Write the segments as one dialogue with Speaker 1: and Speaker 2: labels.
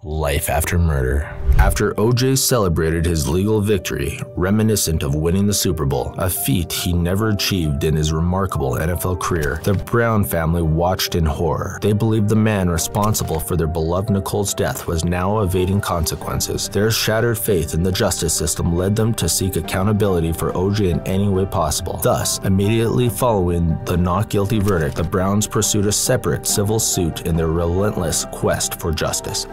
Speaker 1: Life after murder. After O.J. celebrated his legal victory, reminiscent of winning the Super Bowl, a feat he never achieved in his remarkable NFL career, the Brown family watched in horror. They believed the man responsible for their beloved Nicole's death was now evading consequences. Their shattered faith in the justice system led them to seek accountability for O.J. in any way possible. Thus, immediately following the not guilty verdict, the Browns pursued a separate civil suit in their relentless quest for justice.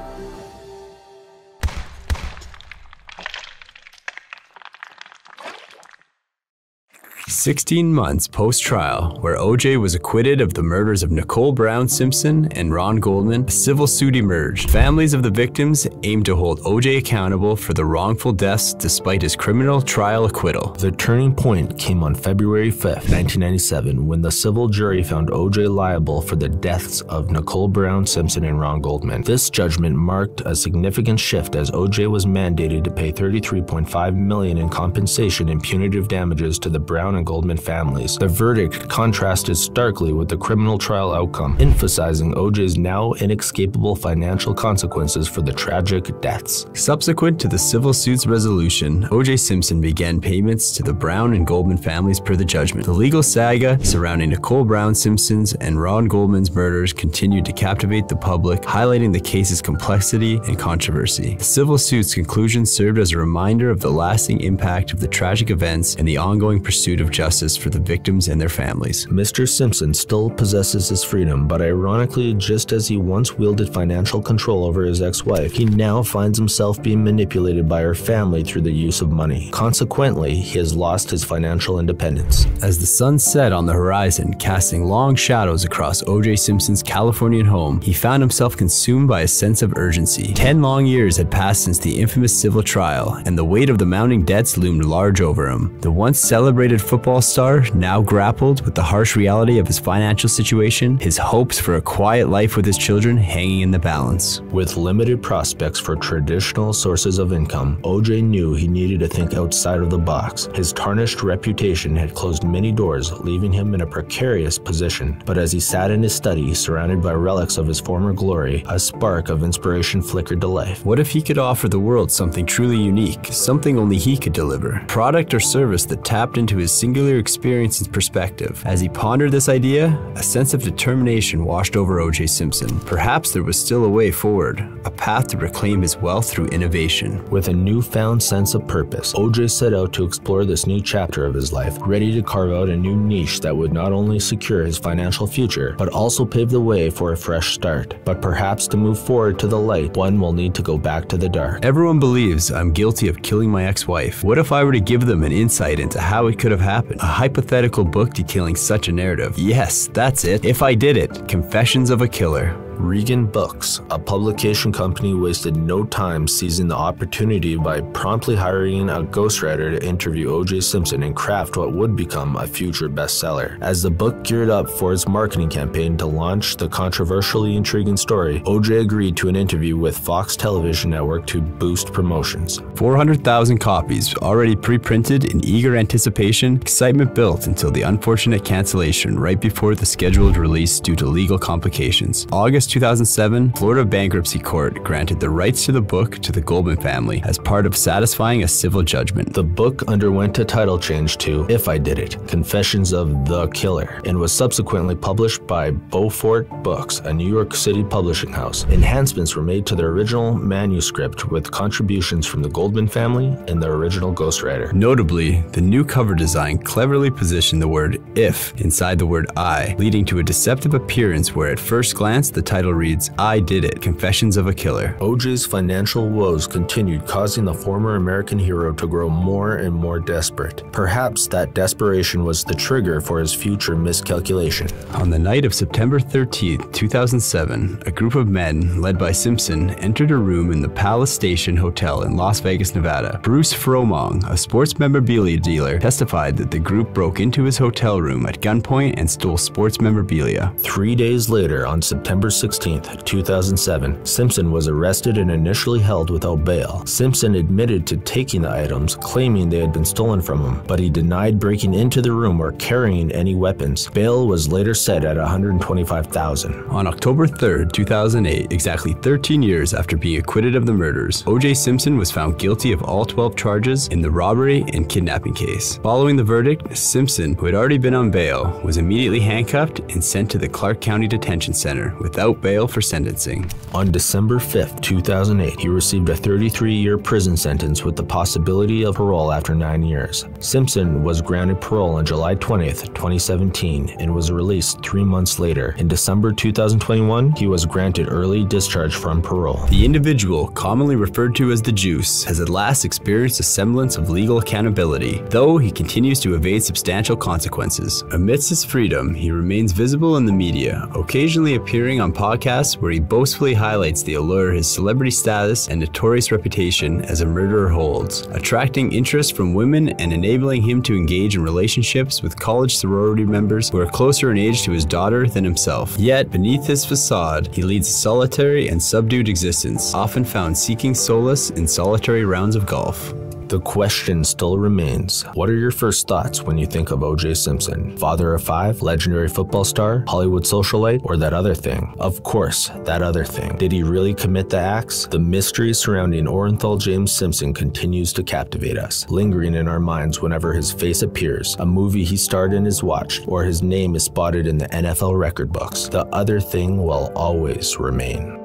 Speaker 2: 16 months post-trial, where O.J. was acquitted of the murders of Nicole Brown Simpson and Ron Goldman, a civil suit emerged. Families of the victims aimed to hold O.J. accountable for the wrongful deaths despite his criminal trial acquittal.
Speaker 1: The turning point came on February 5, 1997, when the civil jury found O.J. liable for the deaths of Nicole Brown Simpson and Ron Goldman. This judgment marked a significant shift as O.J. was mandated to pay $33.5 million in compensation and punitive damages to the Brown and Goldman families. The verdict contrasted starkly with the criminal trial outcome, emphasizing O.J.'s now inescapable financial consequences for the tragic deaths.
Speaker 2: Subsequent to the civil suit's resolution, O.J. Simpson began payments to the Brown and Goldman families per the judgment. The legal saga surrounding Nicole Brown Simpson's and Ron Goldman's murders continued to captivate the public, highlighting the case's complexity and controversy. The civil suit's conclusion served as a reminder of the lasting impact of the tragic events and the ongoing pursuit of justice for the victims and their families.
Speaker 1: Mr. Simpson still possesses his freedom, but ironically, just as he once wielded financial control over his ex-wife, he now finds himself being manipulated by her family through the use of money. Consequently, he has lost his financial independence.
Speaker 2: As the sun set on the horizon, casting long shadows across O.J. Simpson's Californian home, he found himself consumed by a sense of urgency. 10 long years had passed since the infamous civil trial, and the weight of the mounting debts loomed large over him. The once celebrated football star now grappled with the harsh reality of his financial situation, his hopes for a quiet life with his children hanging in the balance.
Speaker 1: With limited prospects for traditional sources of income, O.J. knew he needed to think outside of the box. His tarnished reputation had closed many doors, leaving him in a precarious position. But as he sat in his study, surrounded by relics of his former glory, a spark of inspiration flickered to life.
Speaker 2: What if he could offer the world something truly unique, something only he could deliver? Product or service that tapped into his singular experience and perspective. As he pondered this idea, a sense of determination washed over O.J. Simpson. Perhaps there was still a way forward, a path to reclaim his wealth through innovation.
Speaker 1: With a newfound sense of purpose, O.J. set out to explore this new chapter of his life, ready to carve out a new niche that would not only secure his financial future, but also pave the way for a fresh start. But perhaps to move forward to the light, one will need to go back to the dark.
Speaker 2: Everyone believes I'm guilty of killing my ex-wife. What if I were to give them an insight into how it could have happened? A hypothetical book detailing such a narrative. Yes, that's it. If I Did It, Confessions of a Killer.
Speaker 1: Regan Books, a publication company, wasted no time seizing the opportunity by promptly hiring a ghostwriter to interview O.J. Simpson and craft what would become a future bestseller. As the book geared up for its marketing campaign to launch the controversially intriguing story, O.J. agreed to an interview with Fox Television Network to boost promotions.
Speaker 2: 400,000 copies, already pre-printed in eager anticipation, excitement built until the unfortunate cancellation right before the scheduled release due to legal complications. August 2007, Florida Bankruptcy Court granted the rights to the book to the Goldman family as part of satisfying a civil judgment.
Speaker 1: The book underwent a title change to If I Did It, Confessions of the Killer, and was subsequently published by Beaufort Books, a New York City publishing house. Enhancements were made to the original manuscript with contributions from the Goldman family and the original ghostwriter.
Speaker 2: Notably, the new cover design cleverly positioned the word "if" inside the word "I", leading to a deceptive appearance where at first glance the title reads, I Did It, Confessions of a Killer.
Speaker 1: O.J.'s financial woes continued, causing the former American hero to grow more and more desperate. Perhaps that desperation was the trigger for his future miscalculation.
Speaker 2: On the night of September 13, 2007, a group of men, led by Simpson, entered a room in the Palace Station Hotel in Las Vegas, Nevada. Bruce Fromong, a sports memorabilia dealer, testified that the group broke into his hotel room at gunpoint and stole sports memorabilia.
Speaker 1: 3 days later, on September 16, 2007, Simpson was arrested and initially held without bail. Simpson admitted to taking the items, claiming they had been stolen from him, but he denied breaking into the room or carrying any weapons. Bail was later set at $125,000.
Speaker 2: On October 3rd, 2008, exactly 13 years after being acquitted of the murders, O.J. Simpson was found guilty of all 12 charges in the robbery and kidnapping case. Following the verdict, Simpson, who had already been on bail, was immediately handcuffed and sent to the Clark County Detention Center without bail for sentencing.
Speaker 1: On December 5, 2008, he received a 33-year prison sentence with the possibility of parole after 9 years. Simpson was granted parole on July 20, 2017, and was released 3 months later. In December 2021, he was granted early discharge from parole.
Speaker 2: The individual, commonly referred to as the Juice, has at last experienced a semblance of legal accountability, though he continues to evade substantial consequences. Amidst his freedom, he remains visible in the media, occasionally appearing on podcasts where he boastfully highlights the allure his celebrity status and notorious reputation as a murderer holds, attracting interest from women and enabling him to engage in relationships with college sorority members who are closer in age to his daughter than himself. Yet, beneath his facade, he leads a solitary and subdued existence, often found seeking solace in solitary rounds of golf.
Speaker 1: The question still remains, what are your first thoughts when you think of O.J. Simpson? Father of five, legendary football star, Hollywood socialite, or that other thing? Of course, that other thing. Did he really commit the acts? The mystery surrounding Orenthal James Simpson continues to captivate us, lingering in our minds whenever his face appears, a movie he starred in is watched, or his name is spotted in the NFL record books. The other thing will always remain.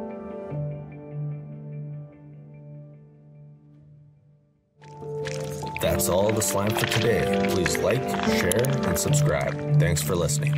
Speaker 1: That's all the slime for today. Please like, share, and subscribe. Thanks for listening.